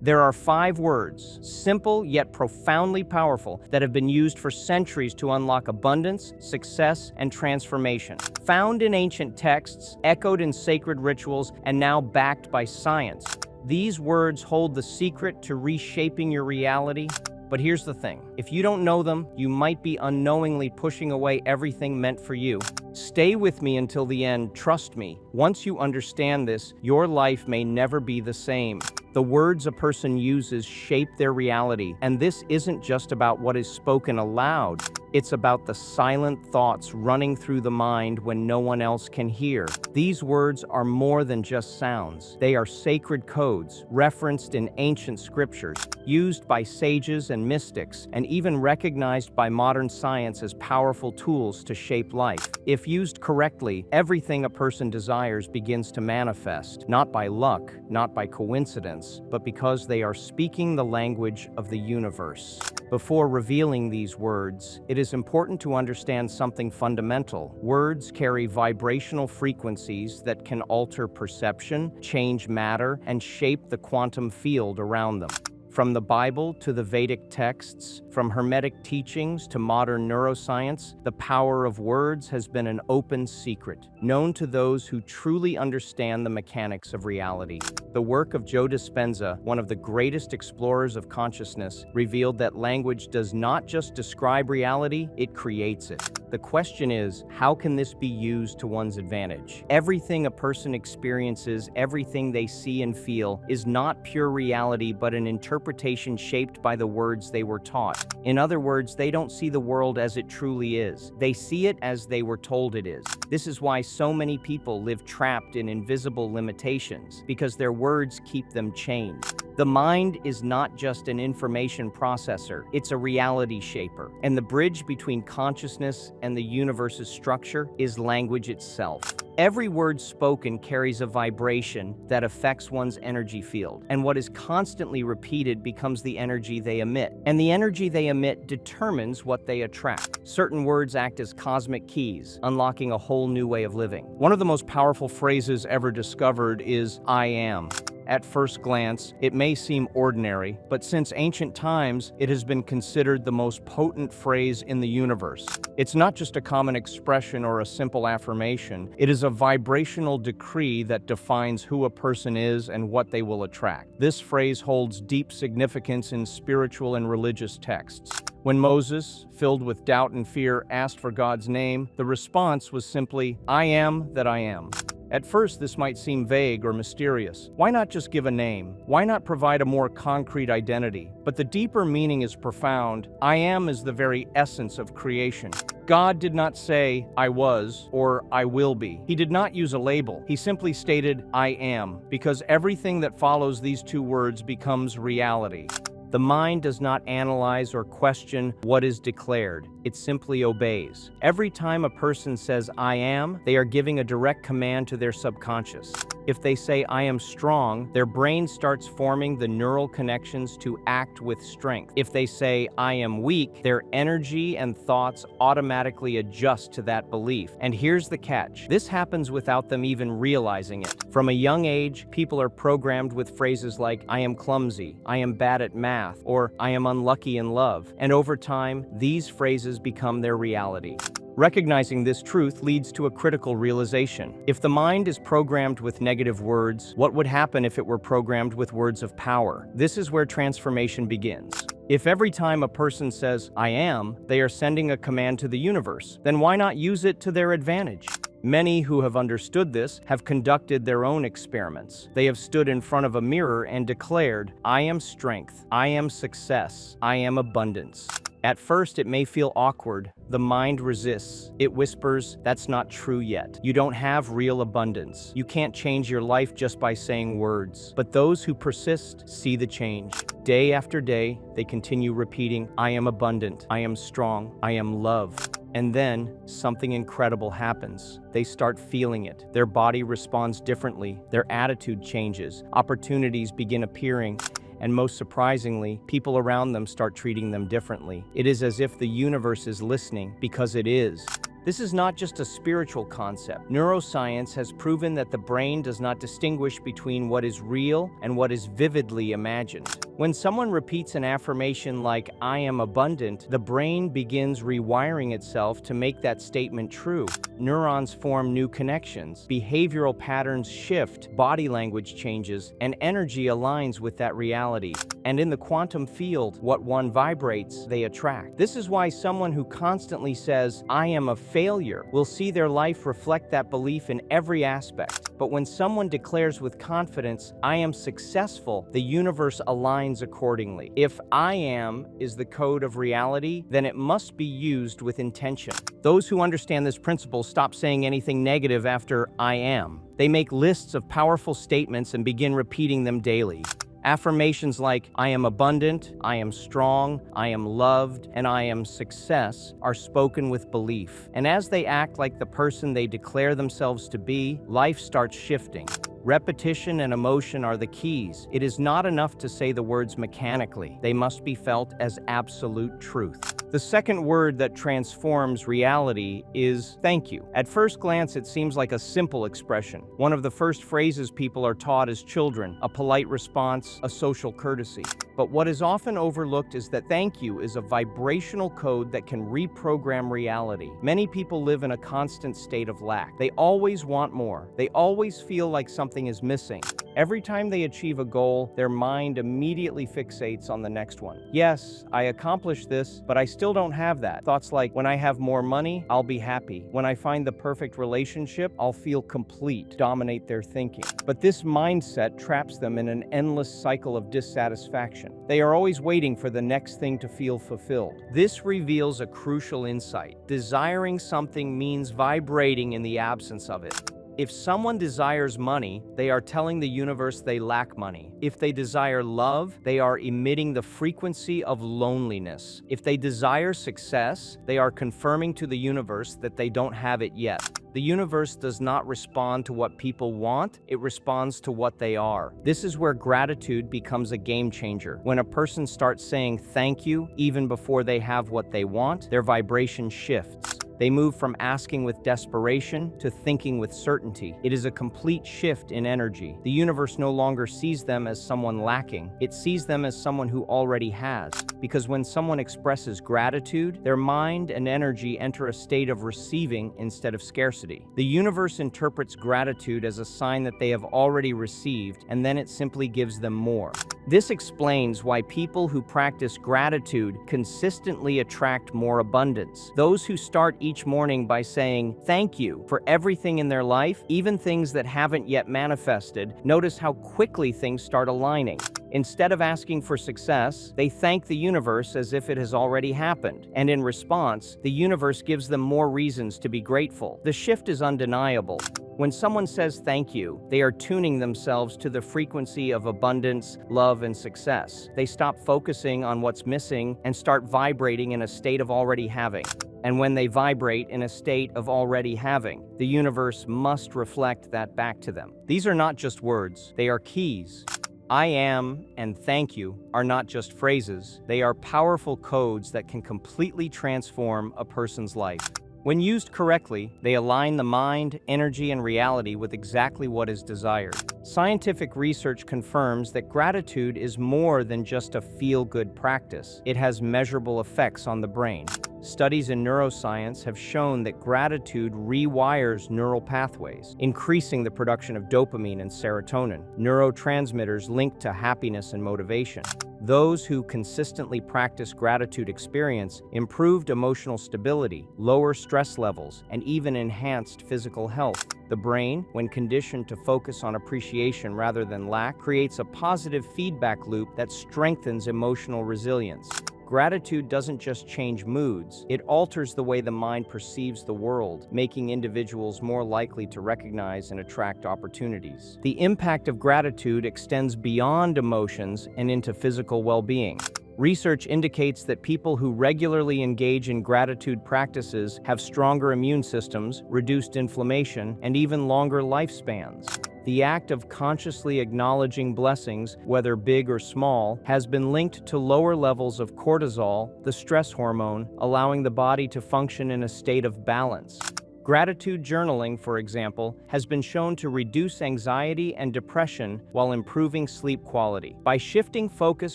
There are 5 words, simple yet profoundly powerful, that have been used for centuries to unlock abundance, success, and transformation. Found in ancient texts, echoed in sacred rituals, and now backed by science, these words hold the secret to reshaping your reality. But here's the thing, if you don't know them, you might be unknowingly pushing away everything meant for you. Stay with me until the end, trust me. Once you understand this, your life may never be the same. The words a person uses shape their reality, and this isn't just about what is spoken aloud. It's about the silent thoughts running through the mind when no one else can hear. These words are more than just sounds. They are sacred codes, referenced in ancient scriptures, used by sages and mystics, and even recognized by modern science as powerful tools to shape life. If used correctly, everything a person desires begins to manifest, not by luck, not by coincidence, but because they are speaking the language of the universe. Before revealing these words, it is important to understand something fundamental. Words carry vibrational frequencies that can alter perception, change matter, and shape the quantum field around them. From the Bible to the Vedic texts, from Hermetic teachings to modern neuroscience, the power of words has been an open secret, known to those who truly understand the mechanics of reality. The work of Joe Dispenza, one of the greatest explorers of consciousness, revealed that language does not just describe reality, it creates it. The question is, how can this be used to one's advantage? Everything a person experiences, everything they see and feel, is not pure reality but an interpretation shaped by the words they were taught. In other words, they don't see the world as it truly is. They see it as they were told it is. This is why so many people live trapped in invisible limitations, because their words keep them chained. The mind is not just an information processor, it's a reality shaper. And the bridge between consciousness and the universe's structure is language itself. Every word spoken carries a vibration that affects one's energy field, and what is constantly repeated becomes the energy they emit. And the energy they emit determines what they attract. Certain words act as cosmic keys, unlocking a whole new way of living. One of the most powerful phrases ever discovered is "I am." At first glance, it may seem ordinary, but since ancient times, it has been considered the most potent phrase in the universe. It's not just a common expression or a simple affirmation, it is a vibrational decree that defines who a person is and what they will attract. This phrase holds deep significance in spiritual and religious texts. When Moses, filled with doubt and fear, asked for God's name, the response was simply, "I am that I am." At first, this might seem vague or mysterious. Why not just give a name? Why not provide a more concrete identity? But the deeper meaning is profound. I am is the very essence of creation. God did not say, "I was," or "I will be." He did not use a label. He simply stated, "I am," because everything that follows these 2 words becomes reality. The mind does not analyze or question what is declared. It simply obeys. Every time a person says, "I am," they are giving a direct command to their subconscious. If they say, "I am strong," their brain starts forming the neural connections to act with strength. If they say, "I am weak," their energy and thoughts automatically adjust to that belief. And here's the catch. This happens without them even realizing it. From a young age, people are programmed with phrases like, "I am clumsy," "I am bad at math," or "I am unlucky in love." And over time, these phrases become their reality. Recognizing this truth leads to a critical realization. If the mind is programmed with negative words, what would happen if it were programmed with words of power? This is where transformation begins. If every time a person says, "I am," they are sending a command to the universe, then why not use it to their advantage? Many who have understood this have conducted their own experiments. They have stood in front of a mirror and declared, "I am strength, I am success, I am abundance." At first, it may feel awkward. The mind resists. It whispers, "That's not true yet. You don't have real abundance. You can't change your life just by saying words." But those who persist see the change. Day after day, they continue repeating, "I am abundant. I am strong. I am love." And then, something incredible happens. They start feeling it. Their body responds differently. Their attitude changes. Opportunities begin appearing. And most surprisingly, people around them start treating them differently. It is as if the universe is listening, because it is. This is not just a spiritual concept. Neuroscience has proven that the brain does not distinguish between what is real and what is vividly imagined. When someone repeats an affirmation like, "I am abundant," the brain begins rewiring itself to make that statement true. Neurons form new connections, behavioral patterns shift, body language changes, and energy aligns with that reality. And in the quantum field, what one vibrates, they attract. This is why someone who constantly says, "I am a failure," will see their life reflect that belief in every aspect. But when someone declares with confidence, "I am successful," the universe aligns accordingly. If "I am" is the code of reality, then it must be used with intention. Those who understand this principle stop saying anything negative after "I am." They make lists of powerful statements and begin repeating them daily. Affirmations like, "I am abundant," "I am strong," "I am loved," and "I am success" are spoken with belief. And as they act like the person they declare themselves to be, life starts shifting. Repetition and emotion are the keys. It is not enough to say the words mechanically. They must be felt as absolute truth. The second word that transforms reality is thank you. At first glance, it seems like a simple expression. One of the first phrases people are taught as children, a polite response, a social courtesy. But what is often overlooked is that thank you is a vibrational code that can reprogram reality. Many people live in a constant state of lack. They always want more. They always feel like something is missing. Every time they achieve a goal, their mind immediately fixates on the next one. Yes, I accomplished this, but I still don't have that. Thoughts like, when I have more money, I'll be happy. When I find the perfect relationship, I'll feel complete, dominate their thinking. But this mindset traps them in an endless cycle of dissatisfaction. They are always waiting for the next thing to feel fulfilled. This reveals a crucial insight. Desiring something means vibrating in the absence of it. If someone desires money, they are telling the universe they lack money. If they desire love, they are emitting the frequency of loneliness. If they desire success, they are confirming to the universe that they don't have it yet. The universe does not respond to what people want, it responds to what they are. This is where gratitude becomes a game changer. When a person starts saying thank you, even before they have what they want, their vibration shifts. They move from asking with desperation to thinking with certainty. It is a complete shift in energy. The universe no longer sees them as someone lacking. It sees them as someone who already has. Because when someone expresses gratitude, their mind and energy enter a state of receiving instead of scarcity. The universe interprets gratitude as a sign that they have already received, and then it simply gives them more. This explains why people who practice gratitude consistently attract more abundance. Those who start each morning by saying thank you for everything in their life, even things that haven't yet manifested, notice how quickly things start aligning. Instead of asking for success, they thank the universe as if it has already happened. And in response, the universe gives them more reasons to be grateful. The shift is undeniable. When someone says thank you, they are tuning themselves to the frequency of abundance, love, and success. They stop focusing on what's missing and start vibrating in a state of already having. And when they vibrate in a state of already having, the universe must reflect that back to them. These are not just words, they are keys. I am and thank you are not just phrases, they are powerful codes that can completely transform a person's life. When used correctly, they align the mind, energy, and reality with exactly what is desired. Scientific research confirms that gratitude is more than just a feel-good practice. It has measurable effects on the brain. Studies in neuroscience have shown that gratitude rewires neural pathways, increasing the production of dopamine and serotonin, neurotransmitters linked to happiness and motivation. Those who consistently practice gratitude experience improved emotional stability, lower stress levels, and even enhanced physical health. The brain, when conditioned to focus on appreciation rather than lack, creates a positive feedback loop that strengthens emotional resilience. Gratitude doesn't just change moods, it alters the way the mind perceives the world, making individuals more likely to recognize and attract opportunities. The impact of gratitude extends beyond emotions and into physical well-being. Research indicates that people who regularly engage in gratitude practices have stronger immune systems, reduced inflammation, and even longer lifespans. The act of consciously acknowledging blessings, whether big or small, has been linked to lower levels of cortisol, the stress hormone, allowing the body to function in a state of balance. Gratitude journaling, for example, has been shown to reduce anxiety and depression while improving sleep quality. By shifting focus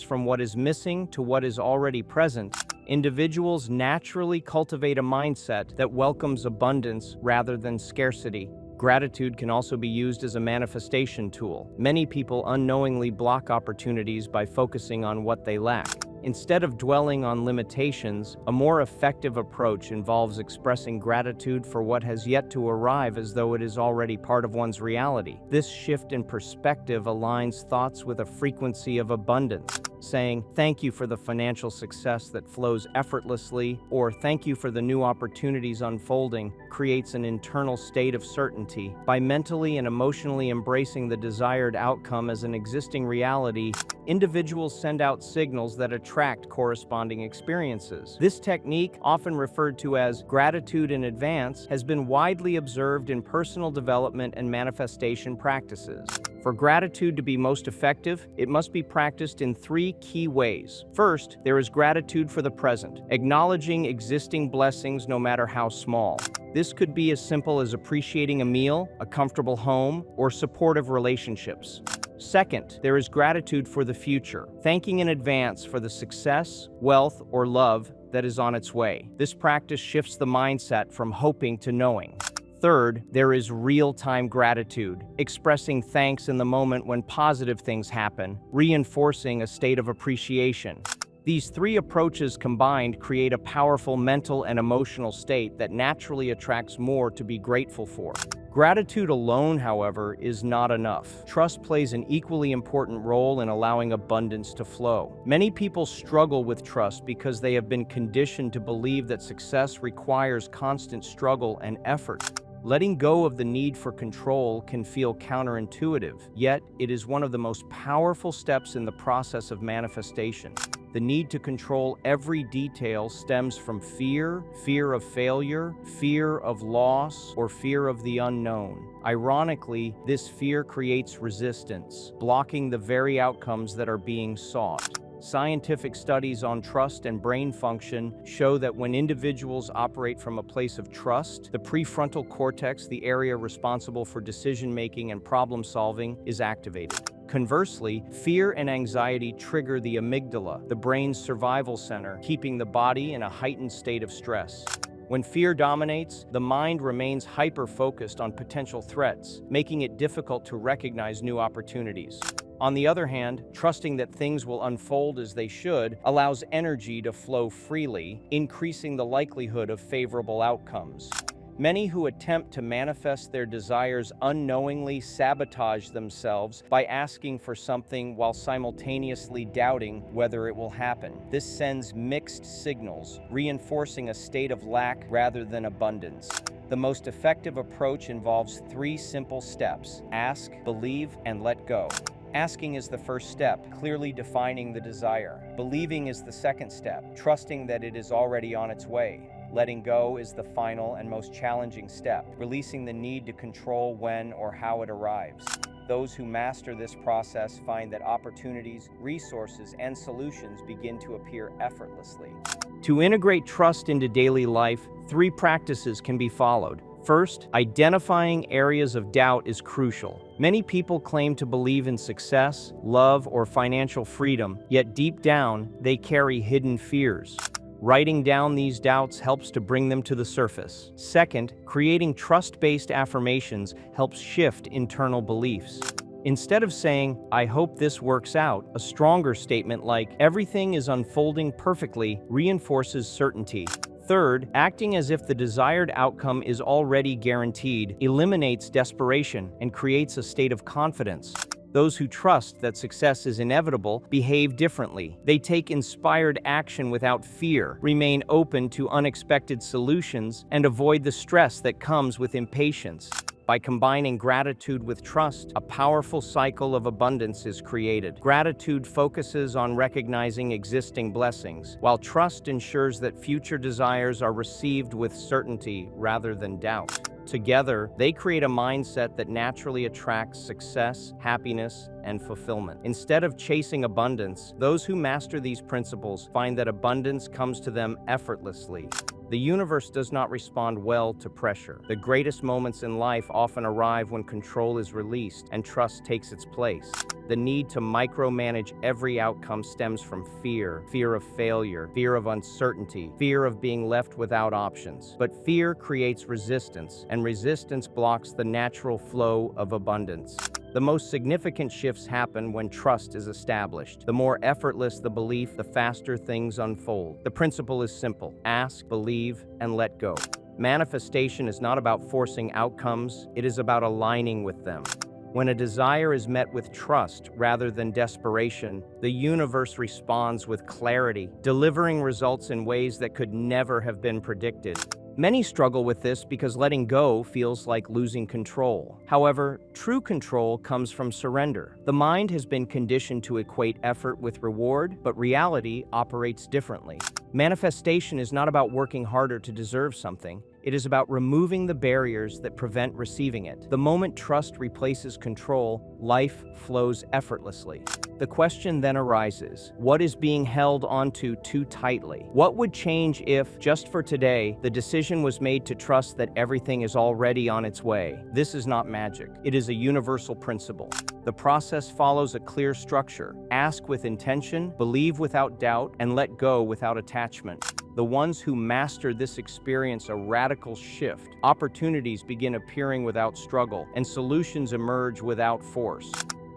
from what is missing to what is already present, individuals naturally cultivate a mindset that welcomes abundance rather than scarcity. Gratitude can also be used as a manifestation tool. Many people unknowingly block opportunities by focusing on what they lack. Instead of dwelling on limitations, a more effective approach involves expressing gratitude for what has yet to arrive as though it is already part of one's reality. This shift in perspective aligns thoughts with a frequency of abundance. Saying, "Thank you for the financial success that flows effortlessly," or "Thank you for the new opportunities unfolding," creates an internal state of certainty. By mentally and emotionally embracing the desired outcome as an existing reality, individuals send out signals that attract corresponding experiences. This technique, often referred to as gratitude in advance, has been widely observed in personal development and manifestation practices. For gratitude to be most effective, it must be practiced in 3 key ways. First, there is gratitude for the present, acknowledging existing blessings no matter how small. This could be as simple as appreciating a meal, a comfortable home, or supportive relationships. Second, there is gratitude for the future, thanking in advance for the success, wealth, or love that is on its way. This practice shifts the mindset from hoping to knowing. Third, there is real-time gratitude, expressing thanks in the moment when positive things happen, reinforcing a state of appreciation. These 3 approaches combined create a powerful mental and emotional state that naturally attracts more to be grateful for. Gratitude alone, however, is not enough. Trust plays an equally important role in allowing abundance to flow. Many people struggle with trust because they have been conditioned to believe that success requires constant struggle and effort. Letting go of the need for control can feel counterintuitive, yet it is one of the most powerful steps in the process of manifestation. The need to control every detail stems from fear of failure, fear of loss, or fear of the unknown. Ironically, this fear creates resistance, blocking the very outcomes that are being sought. Scientific studies on trust and brain function show that when individuals operate from a place of trust, the prefrontal cortex, the area responsible for decision-making and problem-solving, is activated. Conversely, fear and anxiety trigger the amygdala, the brain's survival center, keeping the body in a heightened state of stress. When fear dominates, the mind remains hyper-focused on potential threats, making it difficult to recognize new opportunities. On the other hand, trusting that things will unfold as they should allows energy to flow freely, increasing the likelihood of favorable outcomes. Many who attempt to manifest their desires unknowingly sabotage themselves by asking for something while simultaneously doubting whether it will happen. This sends mixed signals, reinforcing a state of lack rather than abundance. The most effective approach involves 3 simple steps: ask, believe, and let go. Asking is the first step, clearly defining the desire. Believing is the second step, trusting that it is already on its way. Letting go is the final and most challenging step, releasing the need to control when or how it arrives. Those who master this process find that opportunities, resources, and solutions begin to appear effortlessly. To integrate trust into daily life, 3 practices can be followed. First, identifying areas of doubt is crucial. Many people claim to believe in success, love, or financial freedom, yet deep down, they carry hidden fears. Writing down these doubts helps to bring them to the surface. Second, creating trust-based affirmations helps shift internal beliefs. Instead of saying, "I hope this works out," a stronger statement like, "Everything is unfolding perfectly," reinforces certainty. Third, acting as if the desired outcome is already guaranteed eliminates desperation and creates a state of confidence. Those who trust that success is inevitable behave differently. They take inspired action without fear, remain open to unexpected solutions, and avoid the stress that comes with impatience. By combining gratitude with trust, a powerful cycle of abundance is created. Gratitude focuses on recognizing existing blessings, while trust ensures that future desires are received with certainty rather than doubt. Together, they create a mindset that naturally attracts success, happiness, and fulfillment. Instead of chasing abundance, those who master these principles find that abundance comes to them effortlessly. The universe does not respond well to pressure. The greatest moments in life often arrive when control is released and trust takes its place. The need to micromanage every outcome stems from fear of failure, fear of uncertainty, fear of being left without options. But fear creates resistance, and resistance blocks the natural flow of abundance. The most significant shifts happen when trust is established. The more effortless the belief, the faster things unfold. The principle is simple: ask, believe, and let go. Manifestation is not about forcing outcomes, it is about aligning with them. When a desire is met with trust rather than desperation, the universe responds with clarity, delivering results in ways that could never have been predicted. Many struggle with this because letting go feels like losing control. However, true control comes from surrender. The mind has been conditioned to equate effort with reward, but reality operates differently. Manifestation is not about working harder to deserve something. It is about removing the barriers that prevent receiving it. The moment trust replaces control, life flows effortlessly. The question then arises, what is being held onto too tightly? What would change if, just for today, the decision was made to trust that everything is already on its way? This is not magic. It is a universal principle. The process follows a clear structure. Ask with intention, believe without doubt, and let go without attachment. The ones who master this experience a radical shift. Opportunities begin appearing without struggle, and solutions emerge without force.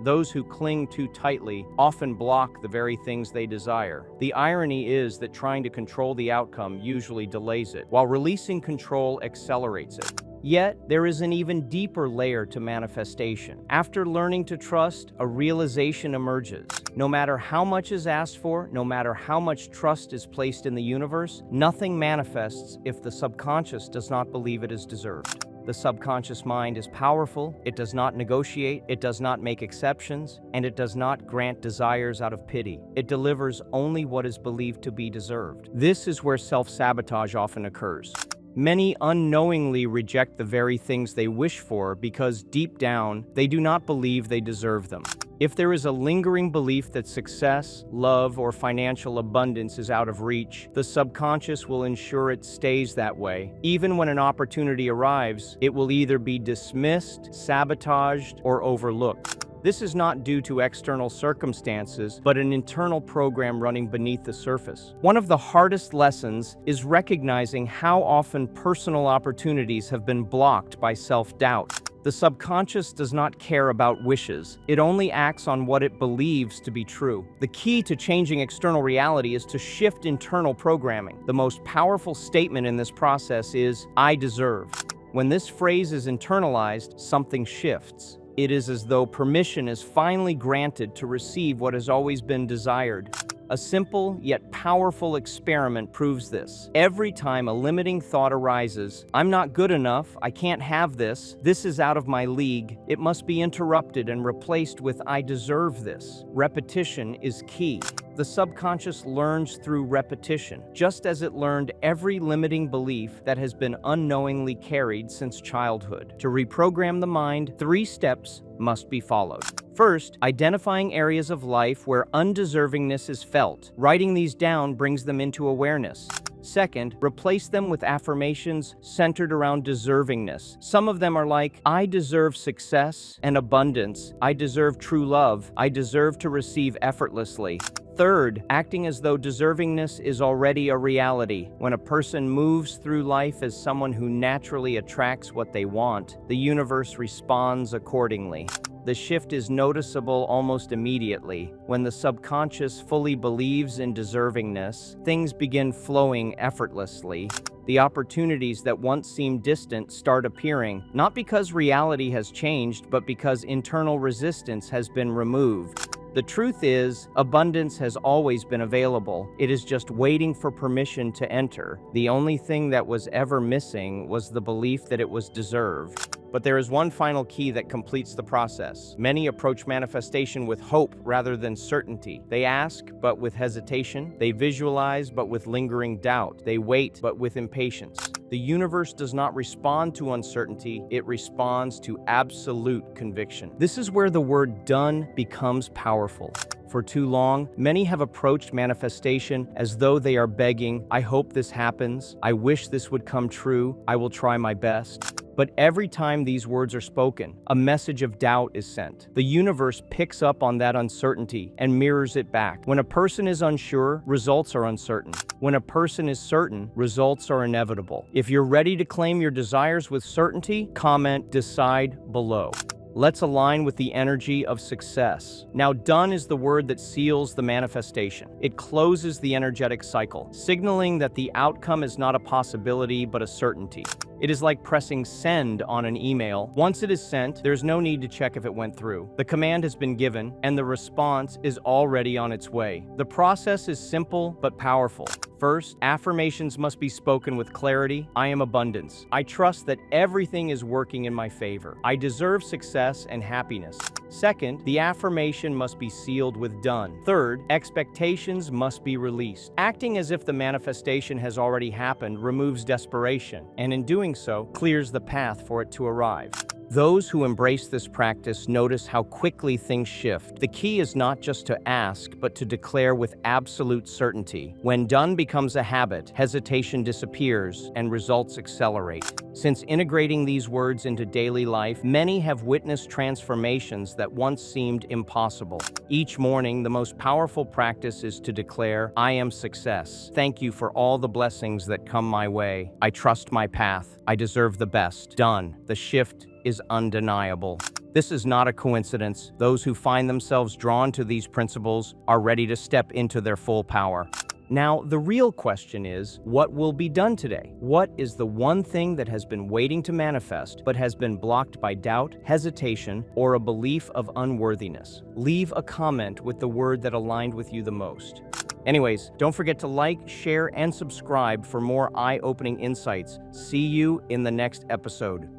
Those who cling too tightly often block the very things they desire. The irony is that trying to control the outcome usually delays it, while releasing control accelerates it. Yet, there is an even deeper layer to manifestation. After learning to trust, a realization emerges. No matter how much is asked for, no matter how much trust is placed in the universe, nothing manifests if the subconscious does not believe it is deserved. The subconscious mind is powerful, it does not negotiate, it does not make exceptions, and it does not grant desires out of pity. It delivers only what is believed to be deserved. This is where self-sabotage often occurs. Many unknowingly reject the very things they wish for because deep down, they do not believe they deserve them. If there is a lingering belief that success, love, or financial abundance is out of reach, the subconscious will ensure it stays that way. Even when an opportunity arrives, it will either be dismissed, sabotaged, or overlooked. This is not due to external circumstances, but an internal program running beneath the surface. One of the hardest lessons is recognizing how often personal opportunities have been blocked by self-doubt. The subconscious does not care about wishes. It only acts on what it believes to be true. The key to changing external reality is to shift internal programming. The most powerful statement in this process is, "I deserve." When this phrase is internalized, something shifts. It is as though permission is finally granted to receive what has always been desired. A simple yet powerful experiment proves this. Every time a limiting thought arises, "I'm not good enough, I can't have this, this is out of my league," it must be interrupted and replaced with "I deserve this." Repetition is key. The subconscious learns through repetition, just as it learned every limiting belief that has been unknowingly carried since childhood. To reprogram the mind, 3 steps must be followed. First, identifying areas of life where undeservingness is felt. Writing these down brings them into awareness. Second, replace them with affirmations centered around deservingness. Some of them are like, "I deserve success and abundance. I deserve true love. I deserve to receive effortlessly." Third, acting as though deservingness is already a reality. When a person moves through life as someone who naturally attracts what they want, the universe responds accordingly. The shift is noticeable almost immediately. When the subconscious fully believes in deservingness, things begin flowing effortlessly. The opportunities that once seemed distant start appearing, not because reality has changed, but because internal resistance has been removed. The truth is, abundance has always been available. It is just waiting for permission to enter. The only thing that was ever missing was the belief that it was deserved. But there is one final key that completes the process. Many approach manifestation with hope rather than certainty. They ask, but with hesitation. They visualize, but with lingering doubt. They wait, but with impatience. The universe does not respond to uncertainty, it responds to absolute conviction. This is where the word done becomes powerful. For too long, many have approached manifestation as though they are begging, I hope this happens, I wish this would come true, I will try my best. But every time these words are spoken, a message of doubt is sent. The universe picks up on that uncertainty and mirrors it back. When a person is unsure, results are uncertain. When a person is certain, results are inevitable. If you're ready to claim your desires with certainty, comment "decide" below. Let's align with the energy of success. Now, done is the word that seals the manifestation. It closes the energetic cycle, signaling that the outcome is not a possibility but a certainty. It is like pressing send on an email. Once it is sent, there's no need to check if it went through. The command has been given, and the response is already on its way. The process is simple but powerful. First, affirmations must be spoken with clarity. I am abundance. I trust that everything is working in my favor. I deserve success and happiness. Second, the affirmation must be sealed with done. Third, expectations must be released. Acting as if the manifestation has already happened removes desperation, and in doing so, clears the path for it to arrive. Those who embrace this practice notice how quickly things shift. The key is not just to ask, but to declare with absolute certainty. When done becomes a habit, hesitation disappears and results accelerate. Since integrating these words into daily life, many have witnessed transformations that once seemed impossible. Each morning, the most powerful practice is to declare, I am success. Thank you for all the blessings that come my way. I trust my path. I deserve the best. Done. The shift is undeniable. This is not a coincidence. Those who find themselves drawn to these principles are ready to step into their full power. Now, the real question is, what will be done today? What is the one thing that has been waiting to manifest, but has been blocked by doubt, hesitation, or a belief of unworthiness? Leave a comment with the word that aligned with you the most. Anyways, don't forget to like, share, and subscribe for more eye-opening insights. See you in the next episode.